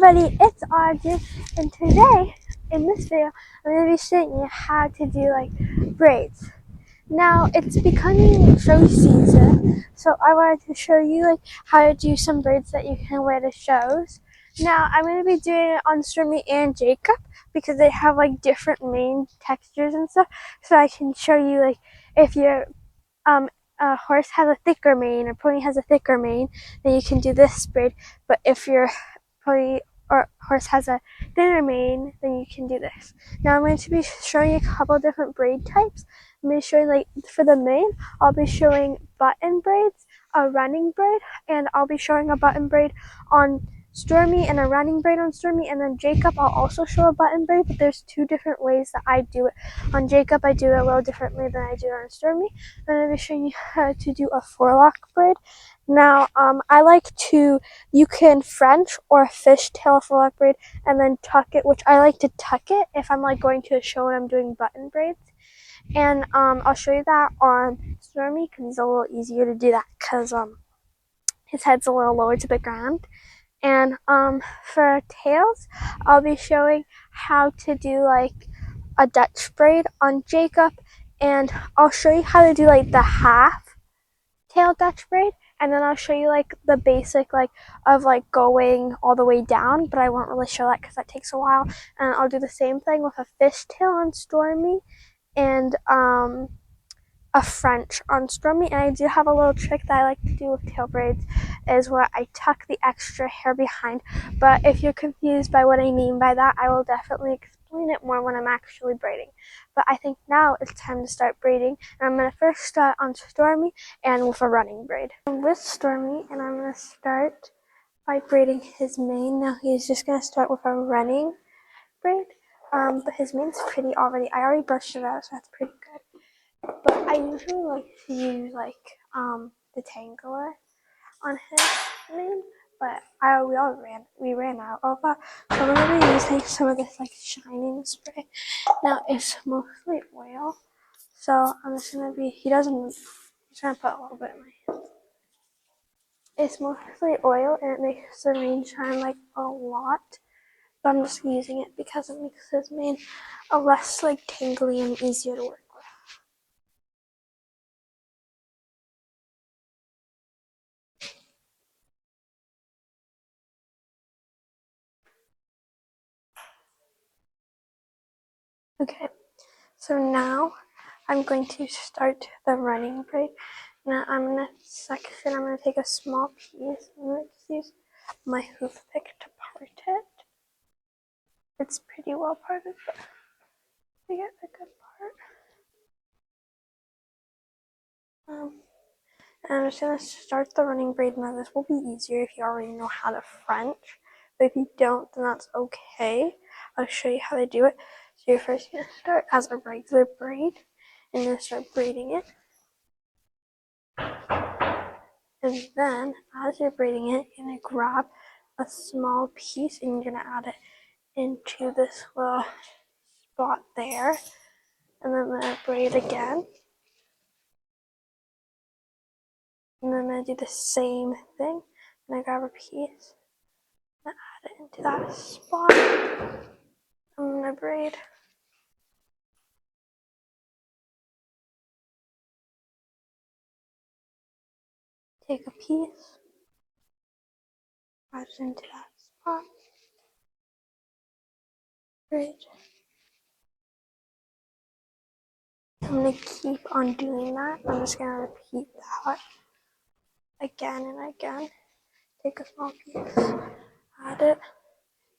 everybody, it's Audrey, and today, in this video, I'm going to be showing you how to do like braids. Now, it's becoming show season, so I wanted to show you like how to do some braids that you can wear to shows. Now, I'm going to be doing it on Stormy and Jacob because they have like different mane textures and stuff, so I can show you like if your a horse has a thicker mane or pony has a thicker mane, then you can do this braid. But if your pony or horse has a thinner mane, then you can do this. Now I'm going to be showing you a couple of different braid types. I'm going to show you like for the mane, I'll be showing button braids, a running braid, and I'll be showing a button braid on Stormy and a running braid on Stormy, and then Jacob I'll also show a button braid, but there's two different ways that I do it. On Jacob I do it a little differently than I do it on Stormy. I'm going to be showing you how to do a forelock braid. Now I like to, you can French or fishtail a forelock braid and then tuck it, which I like to tuck it if I'm like going to a show and I'm doing button braids. And I'll show you that on Stormy because it's a little easier to do that because his head's a little lower to the ground. And for tails, I'll be showing how to do like a Dutch braid on Jacob, and I'll show you how to do like the half tail Dutch braid, and then I'll show you like the basic like of like going all the way down, but I won't really show that because that takes a while. And I'll do the same thing with a fishtail on Stormy and a French on Stormy. And I do have a little trick that I like to do with tail braids is where I tuck the extra hair behind. But if you're confused by what I mean by that, I will definitely explain it more when I'm actually braiding. But I think now it's time to start braiding, and I'm going to first start on Stormy and with a running braid. I'm with Stormy, and I'm going to start by braiding his mane. Now he's just going to start with a running braid, but his mane's pretty already. I already brushed it out, so that's pretty good. But I usually like to use like detangler on his mane, but we ran out of that, so I'm gonna be using some of this like shining spray. Now it's mostly oil, so I'm just gonna be. He's gonna put a little bit in my hand. It's mostly oil and it makes the mane shine like a lot. But I'm just using it because it makes his mane a less like tangly and easier to work with. Okay, so now I'm going to start the running braid. Now I'm going to take a small piece. I'm going to just use my hoof pick to part it. It's pretty well parted, but I get a good part. And I'm just going to start the running braid. Now this will be easier if you already know how to French, but if you don't, then that's okay. I'll show you how to do it. So you're first going to start as a regular braid, and you're going to start braiding it. And then, as you're braiding it, you're going to grab a small piece and you're going to add it into this little spot there. And then I'm going to braid again. And then I'm going to do the same thing. I'm going to grab a piece and add it into that spot. I'm going to braid. Take a piece, add it into that spot. Braid. I'm going to keep on doing that. I'm just going to repeat that again and again. Take a small piece, add it.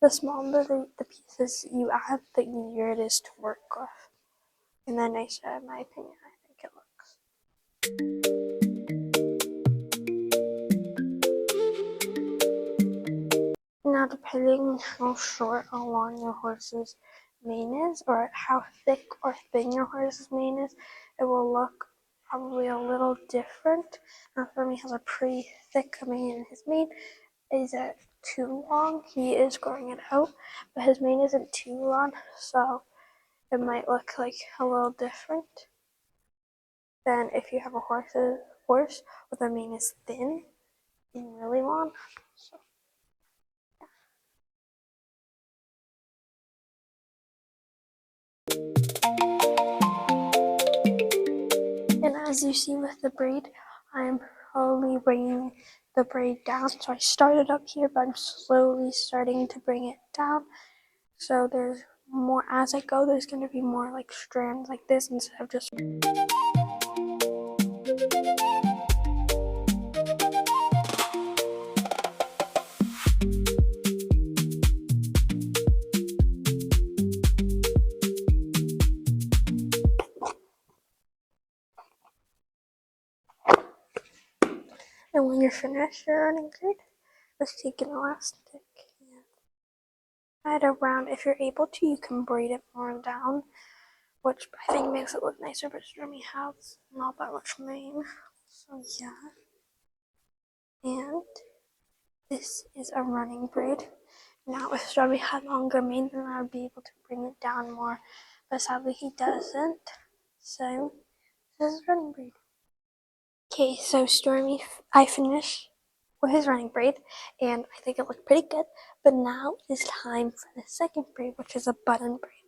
The smaller the pieces you add, the easier it is to work with. And the nicer, in my opinion, I think it looks. Now, depending how short or long your horse's mane is, or how thick or thin your horse's mane is, it will look probably a little different. Now, for me, has a pretty thick mane, and his mane isn't too long. He is growing it out, but his mane isn't too long, so it might look like a little different than if you have a horse with their mane is thin and really long. So as you see with the braid, I'm slowly bringing the braid down. So I started up here, but I'm slowly starting to bring it down. So there's more, as I go, there's going to be more like strands like this instead of just... And when you're finished your running braid, just take an elastic and tie it around. If you're able to, you can braid it more down, which I think makes it look nicer, but Stormy has not that much mane. So yeah. And this is a running braid. Now if Stormy had longer mane, then I would be able to bring it down more, but sadly he doesn't. So this is running braid. Okay, so Stormy, I finished with his running braid, and I think it looked pretty good. But now it's time for the second braid, which is a button braid.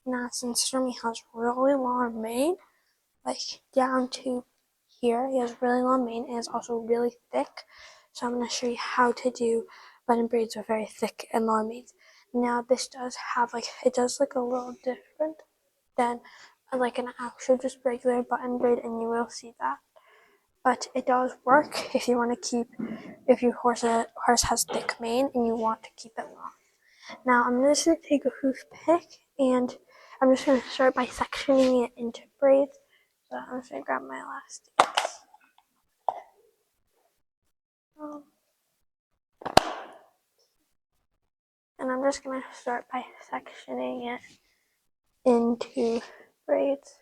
Now, since Stormy has really long mane, like down to here, he has really long mane, and it's also really thick. So I'm going to show you how to do button braids with very thick and long manes. Now, this does have it does look a little different than like an actual just regular button braid, and you will see that. But it does work if you want to keep, if your horse has thick mane and you want to keep it long. Now I'm just going to take a hoof pick and I'm just going to start by sectioning it into braids. So I'm just going to grab my elastics. And I'm just going to start by sectioning it into braids.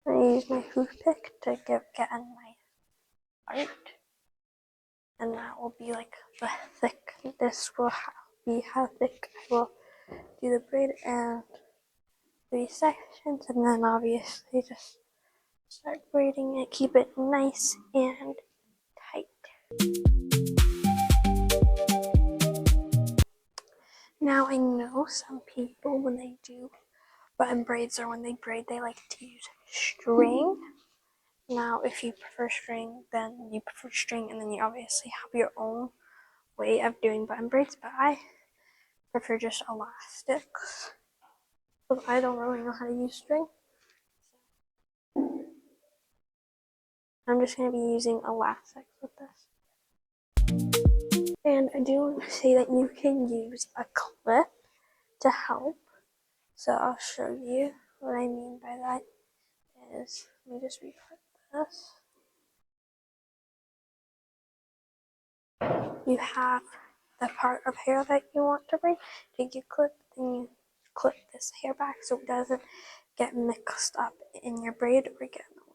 I'm going to use my hoof pick to get a nice part. And that will be like the thick, this will be how thick I will do the braid, and 3 sections, and then obviously just start braiding it, keep it nice and tight. Now I know some people, when they do button braids or when they braid, they like to use string. Now if you prefer string, then you prefer string, and then you obviously have your own way of doing button braids, but I prefer just elastics, because I don't really know how to use string. I'm just going to be using elastics with this. And I do want to say that you can use a clip to help. So I'll show you what I mean by that is, let me just report this. You have the part of hair that you want to braid, take your clip, then you clip this hair back so it doesn't get mixed up in your braid or get in the way.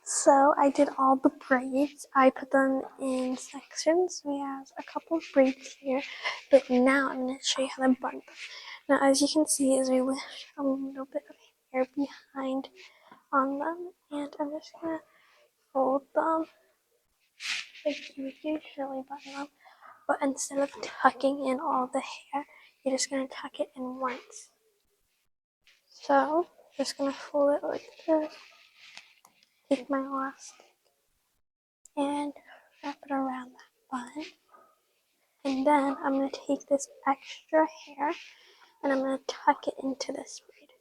So I did all the braids. I put them in sections. We have a couple of braids here, but now I'm going to show you how to bun them. Now, as you can see, is I left a little bit of hair behind on them, and I'm just going to fold them like you would usually button them, but instead of tucking in all the hair, you're just gonna tuck it in once. So, just gonna fold it like this, take my elastic, and wrap it around that bun. And then I'm gonna take this extra hair and I'm gonna tuck it into this braid.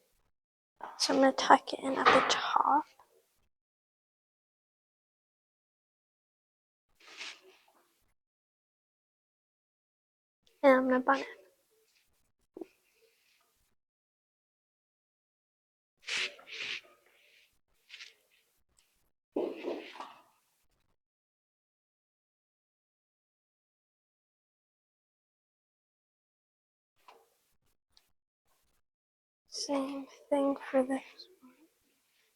So I'm gonna tuck it in at the top. And I'm gonna bun it. Same thing for this one.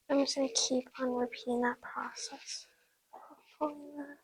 I'm just gonna keep on repeating that process. Pulling that.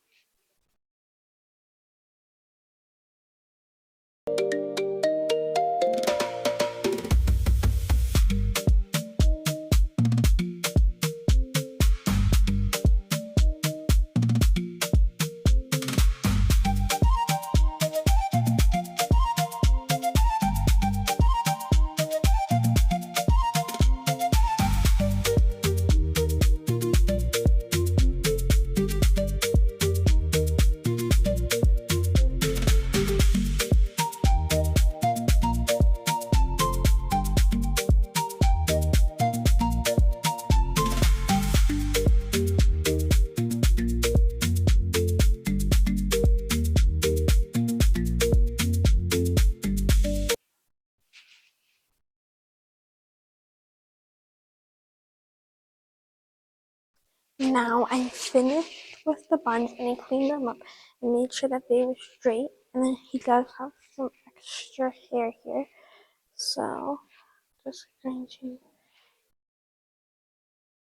Now I'm finished with the buns and I cleaned them up and made sure that they were straight. And then he does have some extra hair here. So just going to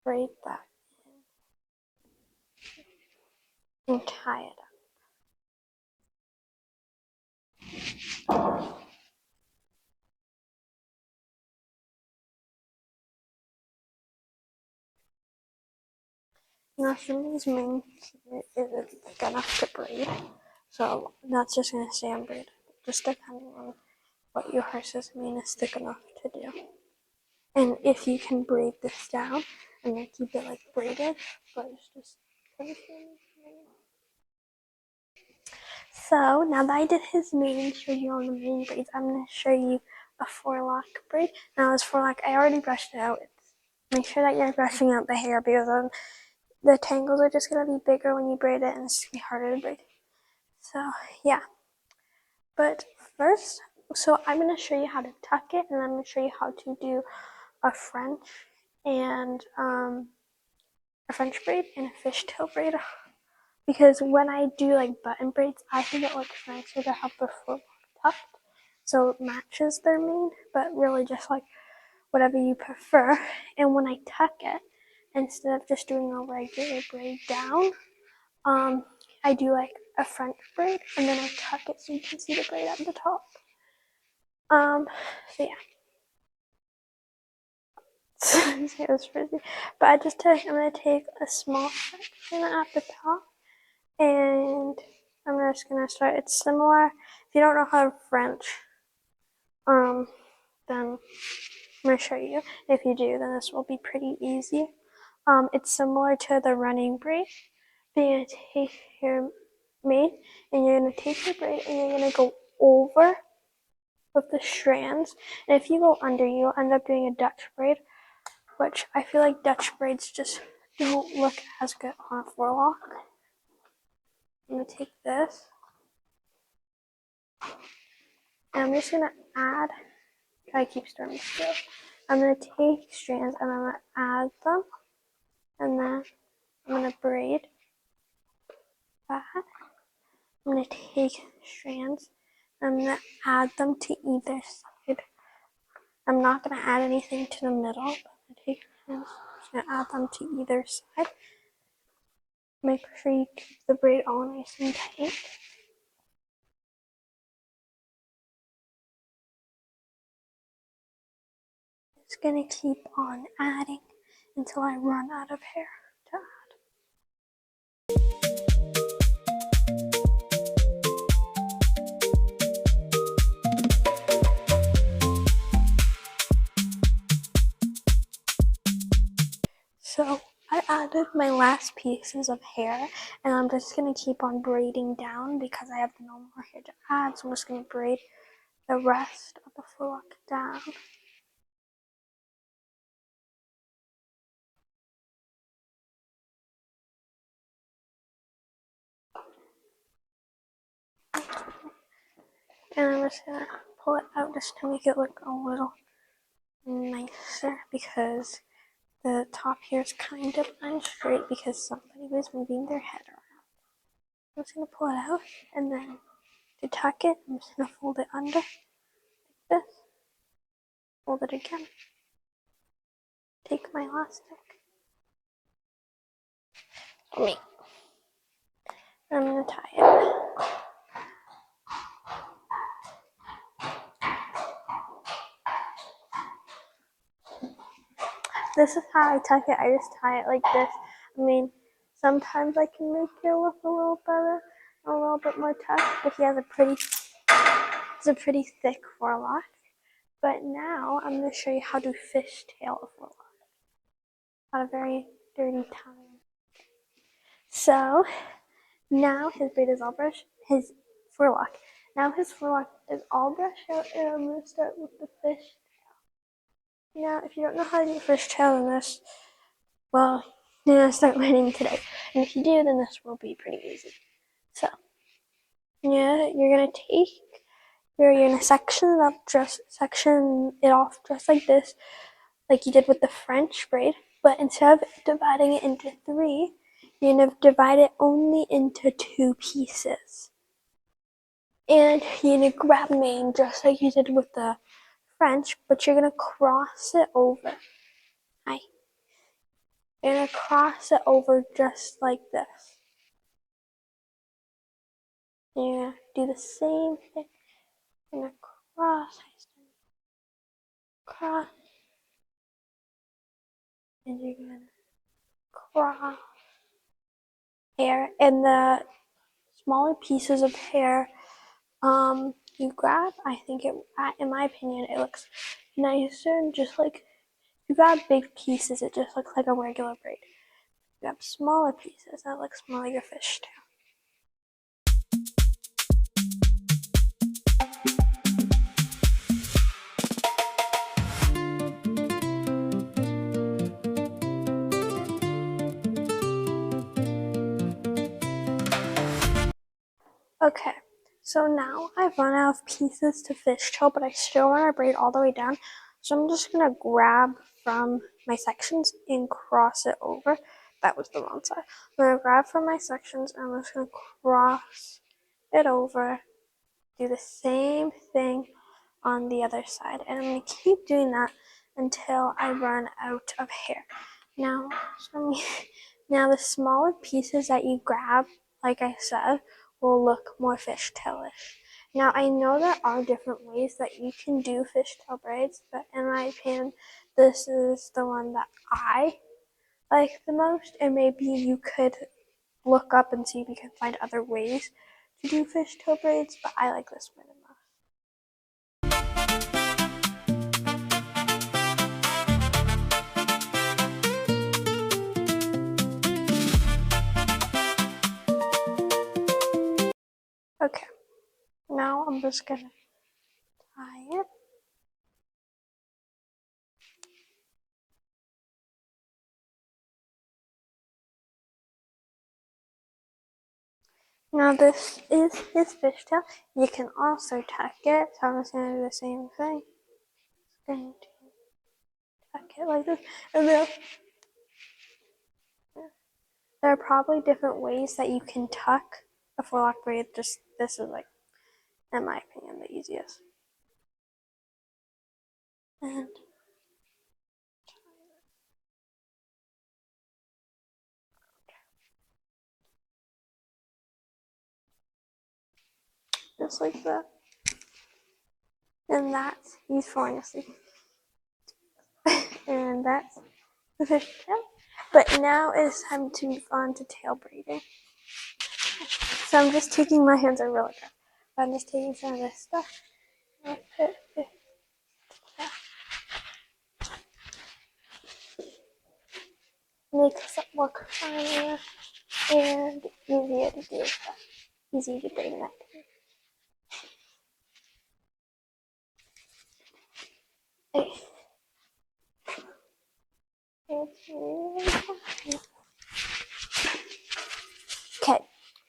braid that and tie it up. Now somebody's mane isn't thick enough to braid. So that's just gonna stay unbraided. Just depending on what your horse's mane is thick enough to do. And if you can braid this down and then keep it like braided, but it's just so now that I did his mane and showed you all the mane braids, I'm gonna show you a forelock braid. Now this forelock, I already brushed it out. Make sure that you're brushing out the hair because the tangles are just gonna be bigger when you braid it and it's gonna be harder to braid. So yeah. But first, so I'm going to show you how to tuck it, and then I'm going to show you how to do a French and a French braid and a fishtail braid. Because when I do like button braids, I think it looks nicer to have the foot tucked, so it matches their mane. But really, just like whatever you prefer. And when I tuck it, instead of just doing a regular braid down, I do like a French braid, and then I tuck it so you can see the braid at the top. So yeah. It was frizzy. But I'm gonna take a small section at the top, and I'm just gonna start. It's similar. If you don't know how to French, then I'm gonna show you. If you do, then this will be pretty easy. It's similar to the running braid. But you're gonna take your mane, and you're gonna take your braid, and you're gonna go over with the strands. And if you go under, you'll end up doing a Dutch braid, which I feel like Dutch braids just don't look as good on a forelock. I'm gonna take this, and I'm just gonna add, try to keep stirring still. I'm gonna take strands and I'm gonna add them, and then I'm gonna braid that. I'm gonna take strands and I'm gonna add them to either side. I'm not gonna add anything to the middle, but I'm gonna take strands, I'm just gonna add them to either side. Make sure you keep the braid all nice and tight. Just gonna keep on adding until I run out of hair to add. So I added my last pieces of hair, and I'm just going to keep on braiding down because I have no more hair to add, so I'm just going to braid the rest of the forelock down. And I'm just going to pull it out just to make it look a little nicer because the top here is kind of unstraight because somebody was moving their head around. I'm just going to pull it out, and then to tuck it, I'm just going to fold it under like this, fold it again, take my elastic, and I'm going to tie it. This is how I tuck it. I just tie it like this. I mean, sometimes I can make it look a little better, a little bit more tucked, but he has a pretty thick forelock. But now I'm going to show you how to fishtail a forelock. Not a very dirty time. So now his braid is all brushed, his forelock. Now his forelock is all brushed out, and I'm going to start with the fish. Now, if you don't know how to do fishtail in this, well, you're going to start learning today. And if you do, then this will be pretty easy. So, yeah, you're going to take, you're going to section it off just like this, like you did with the French braid. But instead of dividing it into 3, you're going to divide it only into 2 pieces. And you're going to grab main just like you did with the French, but you're going to cross it over. Hi. You're going to cross it over just like this. And you're going to do the same thing. You're going to cross, and you're going to cross hair. And the smaller pieces of hair you grab, I think in my opinion, it looks nicer. And just like, you grab big pieces, it just looks like a regular braid. You grab smaller pieces, that looks more like a fishtail. Okay, so now I've run out of pieces to fishtail, but I still want to braid all the way down. So I'm just going to grab from my sections and cross it over. That was the wrong side. I'm going to grab from my sections and I'm just going to cross it over. Do the same thing on the other side. And I'm going to keep doing that until I run out of hair. Now the smaller pieces that you grab, like I said, will look more fishtailish. Now I know there are different ways that you can do fishtail braids, but in my opinion, this is the one that I like the most, and maybe you could look up and see if you can find other ways to do fishtail braids, but I like this one the most. Okay, now I'm just gonna tie it. Now this is his fishtail. You can also tuck it, so I'm just gonna do the same thing. Just going to tuck it like this, and then there are probably different ways that you can tuck a forelock braid. Just this is like, in my opinion, the easiest. And just like that. And that's, he's falling asleep. And that's the fishtail. But now it's time to move on to tail braiding. So I'm just taking, my hands are really dry. I'm just taking some of this stuff. makes it look shinier and easier to do. Easy to braid that. Okay. Okay,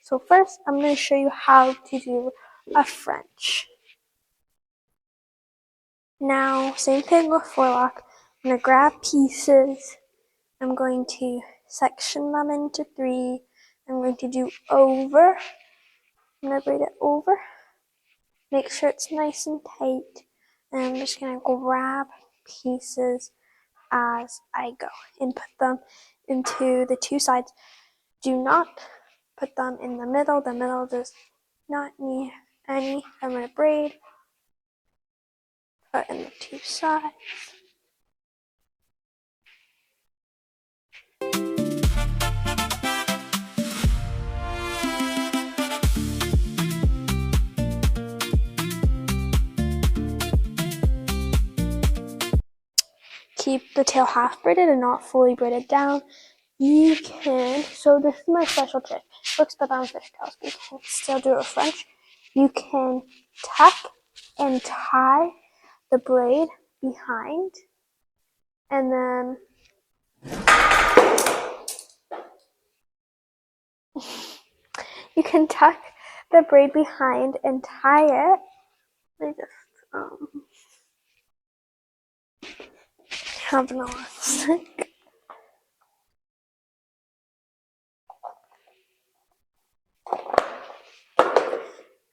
so first I'm going to show you how to do a French. Now, same thing with forelock. I'm going to grab pieces. I'm going to section them into 3. I'm going to do over. I'm going to braid it over. Make sure it's nice and tight. And I'm just going to grab pieces as I go and put them into the 2 sides. Do not put them in the middle. The middle does not need any. I'm going to braid, put in the 2 sides. Keep the tail half braided and not fully braided down. You can, so this is my special trick. Looks better on fishtails, but you can still do it French. You can tuck and tie the braid behind, and then you can tuck the braid behind and tie it. I just have an elastic.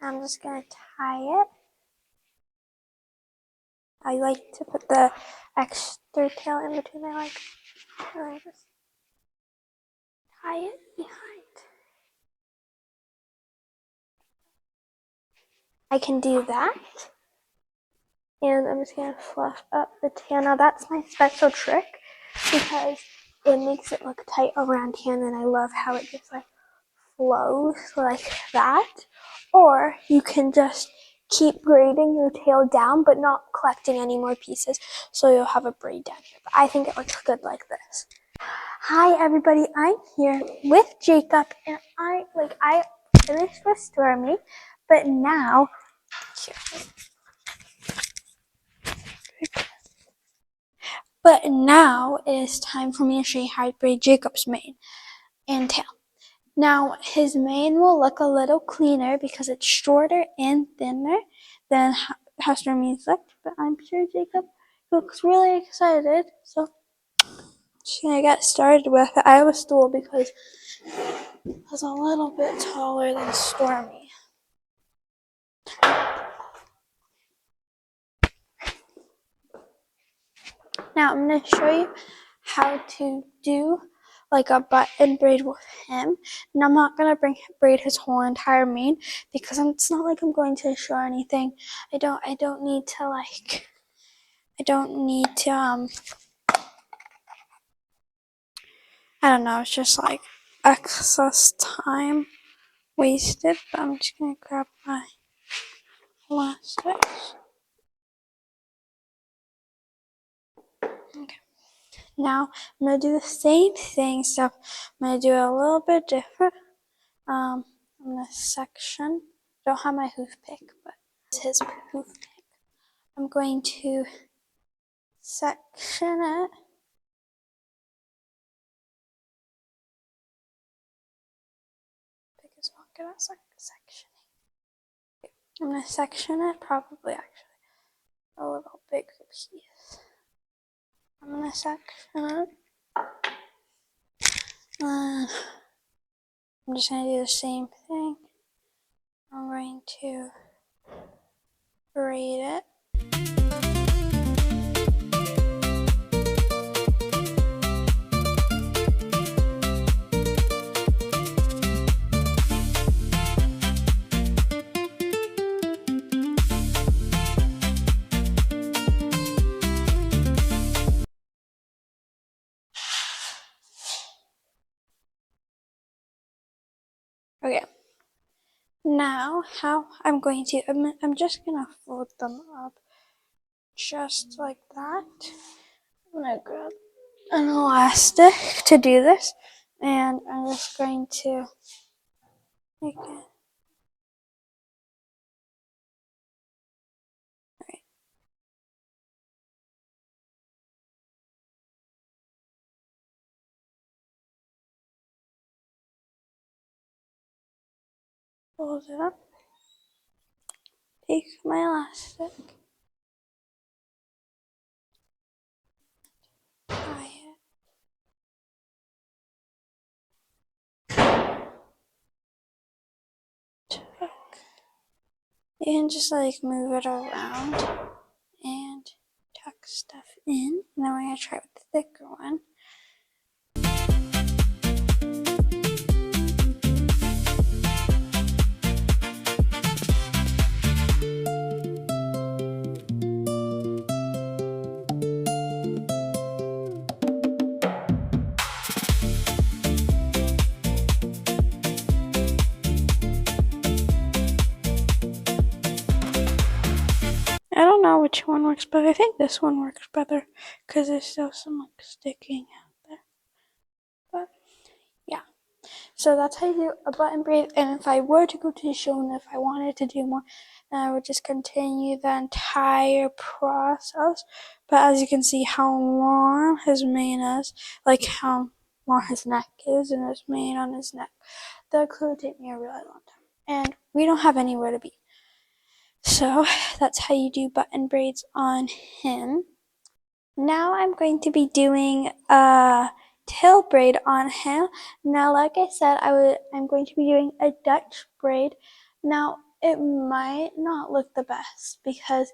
I'm just gonna tie it. I like to put the extra tail in between my legs. And I just tie it behind. I can do that. And I'm just gonna fluff up the tail. Now that's my special trick because it makes it look tight around here, and then I love how it just like flows like that. Or you can just keep braiding your tail down but not collecting any more pieces, so you'll have a braid down here. But I think it looks good like this. Hi everybody, I'm here with Jacob, and I finished with Stormy, but now it is time for me to show you how to braid Jacob's mane and tail. Now, his mane will look a little cleaner because it's shorter and thinner than how Stormy's looked, but I'm sure Jacob looks really excited, so I'm just gonna get started with it. I have a stool because it's a little bit taller than Stormy. Now, I'm gonna show you how to do like a button braid with him, and I'm not gonna braid his whole entire mane because it's not like I'm going to show anything. I don't need to I don't know, it's just like excess time wasted. But I'm just gonna grab my elastics. Okay. Now I'm gonna do the same thing, except I'm gonna do it a little bit different. I'm gonna section. I don't have my hoof pick, but it's his hoof pick. I'm going to section it. Pick is not good at sectioning. I'm gonna section it, probably actually a little bigger piece. I'm gonna section it. I'm just gonna do the same thing. I'm going to braid it. Okay. Now, how I'm going to, I'm just gonna fold them up just like that. I'm gonna grab an elastic to do this, and I'm just going to make it. Right. Fold it up. Take my elastic. Tie it. Tuck. And just like move it around and tuck stuff in. And then we're going to try with the thicker one. I don't know which one works better. I think this one works better because there's still some like sticking out there. But yeah, so that's how you do a button braid. And if I were to go to the show and if I wanted to do more, then I would just continue the entire process. But as you can see how long his mane is, like how long his neck is and his mane on his neck, that could take me a really long time. And we don't have anywhere to be. So that's how you do button braids on him. Now I'm going to be doing a tail braid on him. Now, like I said, I'm going to be doing a Dutch braid. Now, it might not look the best because,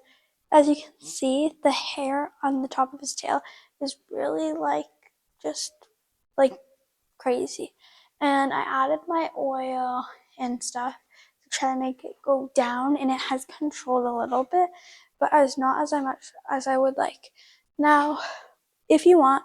as you can see, the hair on the top of his tail is really just like crazy. And I added my oil and stuff to try to make it go down, and it has controlled a little bit, but not as much as I would like. Now, if you want,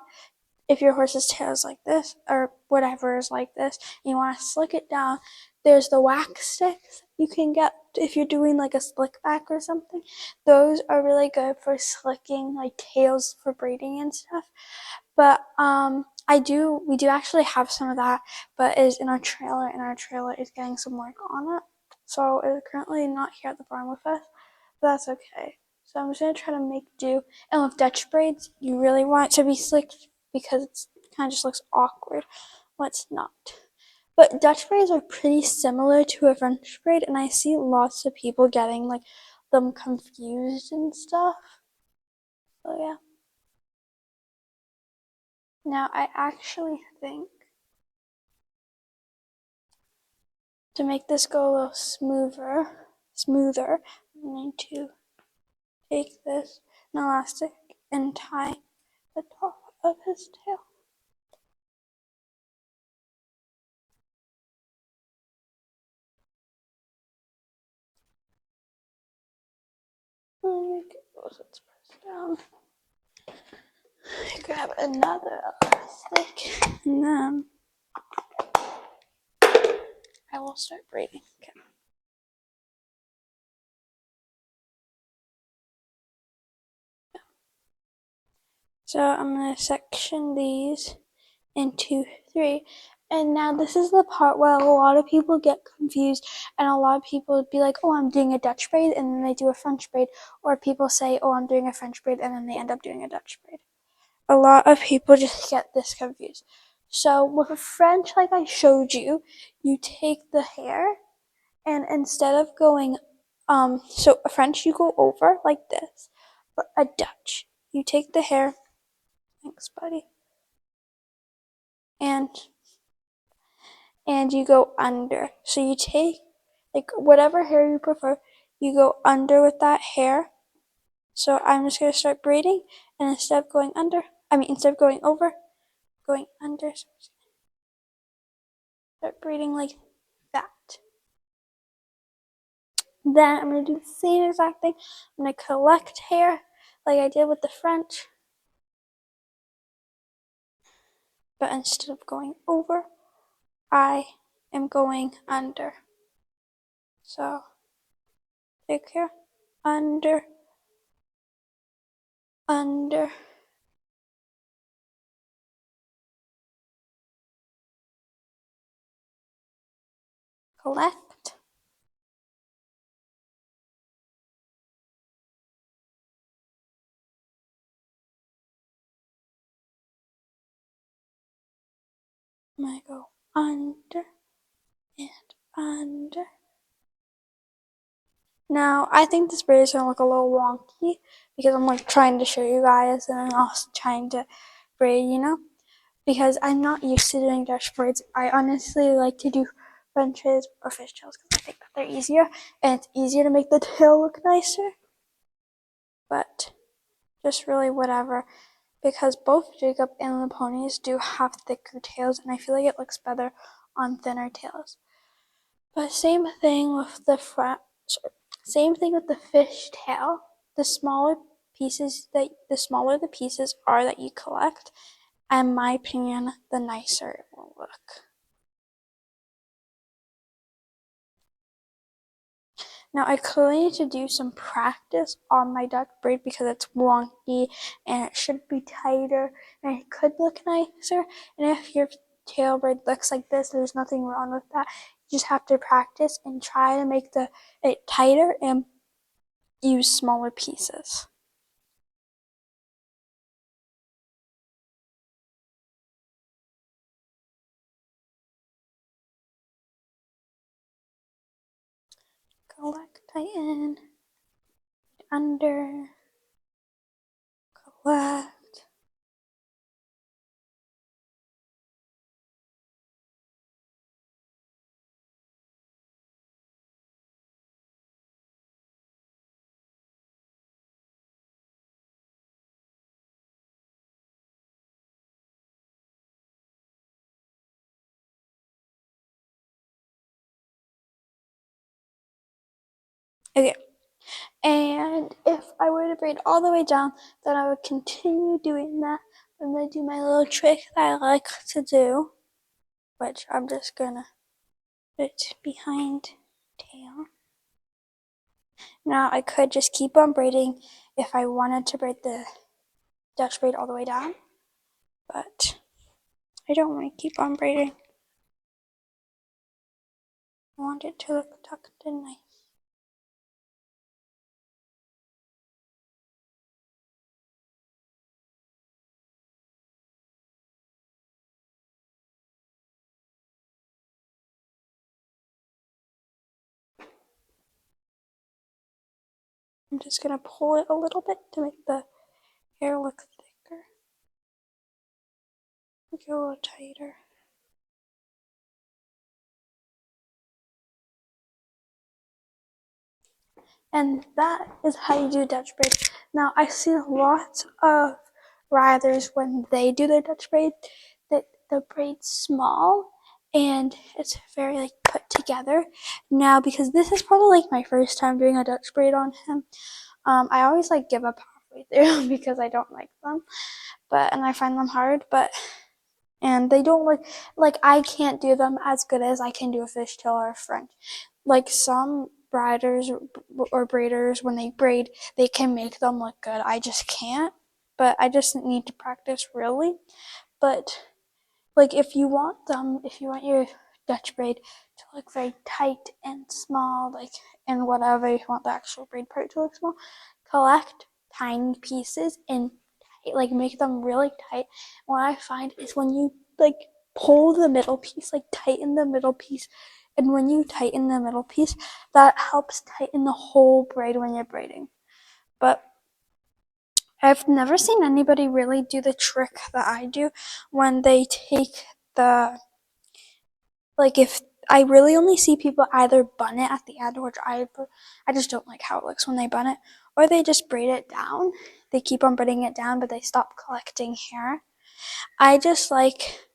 if your horse's tail is like this or whatever is like this, and you want to slick it down, there's the wax sticks you can get if you're doing like a slick back or something. Those are really good for slicking like tails for braiding and stuff. But we do actually have some of that, but it is in our trailer, and our trailer is getting some work on it. So it's currently not here at the barn with us, but that's okay. So I'm just gonna try to make do. And with Dutch braids, you really want it to be slicked because it kind of just looks awkward when it's not. But Dutch braids are pretty similar to a French braid, and I see lots of people getting like them confused and stuff. So yeah. Now I actually think to make this go a little smoother, I'm going to take this elastic and tie the top of his tail. And make it go so it's pressed down. Grab another elastic, and then I will start braiding. Okay. So I'm going to section these into 3. And now this is the part where a lot of people get confused, and a lot of people would be like, oh, I'm doing a Dutch braid, and then they do a French braid. Or people say, oh, I'm doing a French braid, and then they end up doing a Dutch braid. A lot of people just get this confused. So with a French, like I showed you, you take the hair, and instead of going, so a French you go over like this, but a Dutch, you take the hair, thanks buddy, and you go under. So you take like whatever hair you prefer, you go under with that hair. So I'm just gonna start braiding, and instead of going over, going under. So start braiding like that. Then I'm gonna do the same exact thing. I'm gonna collect hair like I did with the French, but instead of going over, I am going under. So take care, under, under, collect. I'm gonna go under and under. Now, I think this braid is gonna look a little wonky because I'm like trying to show you guys and I'm also trying to braid, you know, because I'm not used to doing Dutch braids. I honestly like to do Frenches or fishtails because I think that they're easier and it's easier to make the tail look nicer. But just really whatever, because both Jacob and the ponies do have thicker tails and I feel like it looks better on thinner tails. But same thing with the fish tail. The smaller the pieces are that you collect, in my opinion, the nicer it will look. Now I clearly need to do some practice on my duck braid because it's wonky and it should be tighter and it could look nicer. And if your tail braid looks like this, there's nothing wrong with that. You just have to practice and try to make it tighter and use smaller pieces. Collect, tighten, under, collect. Okay. And if I were to braid all the way down, then I would continue doing that. I'm going to do my little trick that I like to do, which I'm just going to put behind tail. Now I could just keep on braiding if I wanted to braid the Dutch braid all the way down, but I don't want to keep on braiding. I want it to look tucked in nice. I'm just going to pull it a little bit to make the hair look thicker. Make it a little tighter. And that is how you do Dutch braid. Now, I see lots of riders when they do their Dutch braid that the braid's small and it's very like put together. Now, because this is probably like my first time doing a Dutch braid on him, I always like give up halfway through because I don't like them, and I find them hard, and they don't look like I can't do them as good as I can do a fishtail or a French. Like some briders or braiders, when they braid, they can make them look good. I just can't, but I just need to practice really. But like if you want your Dutch braid to look very tight and small, like and whatever, if you want the actual braid part to look small, collect tiny pieces and like make them really tight. What I find is when you like pull the middle piece, like tighten the middle piece, and when you tighten the middle piece, that helps tighten the whole braid when you're braiding. But I've never seen anybody really do the trick that I do when they take the, like if I really only see people either bun it at the end, which I just don't like how it looks when they bun it, or they just braid it down. They keep on braiding it down, but they stop collecting hair. I just like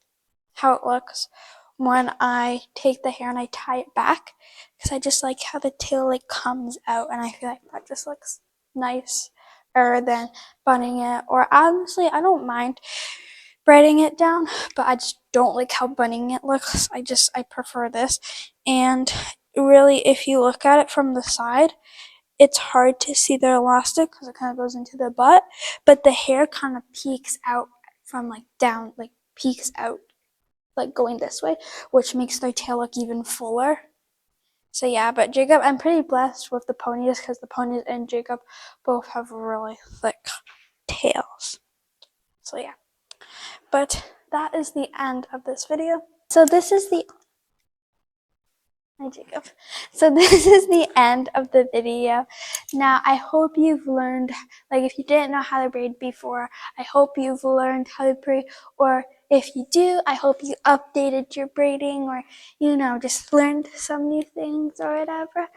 how it looks when I take the hair and I tie it back, because I just like how the tail like comes out, and I feel like that just looks nicer than bunning it. Or honestly, I don't mind braiding it down, but I just don't like how bunning it looks. I prefer this. And really, if you look at it from the side, it's hard to see the elastic because it kind of goes into the butt, but the hair kind of peeks out from like down, like peeks out like going this way, which makes their tail look even fuller. So yeah, but Jacob, I'm pretty blessed with the ponies because the ponies and Jacob both have really thick tails. So yeah, but that is the end of this video. So this is the Hi Jacob. So this is the end of the video. Now I hope you've learned, like if you didn't know how to braid before, I hope you've learned how to braid, or if you do, I hope you updated your braiding, or just learned some new things or whatever.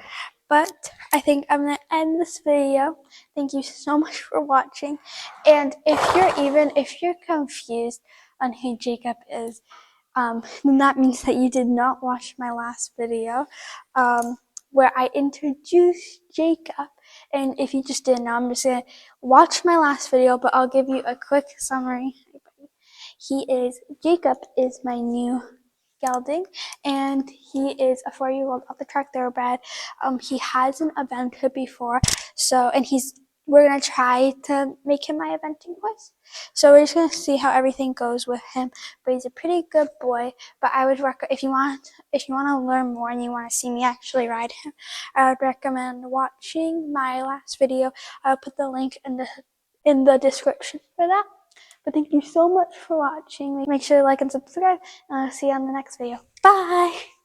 But I think I'm gonna end this video. Thank you so much for watching. And if you're confused on who Jacob is, then that means that you did not watch my last video, where I introduced Jacob. And if you just didn't know, I'm just gonna watch my last video, but I'll give you a quick summary. Jacob is my new gelding, and he is a 4-year-old off the track thoroughbred. He hasn't evented before, and we're gonna try to make him my eventing horse. So we're just gonna see how everything goes with him. But he's a pretty good boy. But I would recommend, if you want to learn more and you want to see me actually ride him, I would recommend watching my last video. I'll put the link in the description for that. But thank you so much for watching. Make sure to like and subscribe, and I'll see you on the next video. Bye!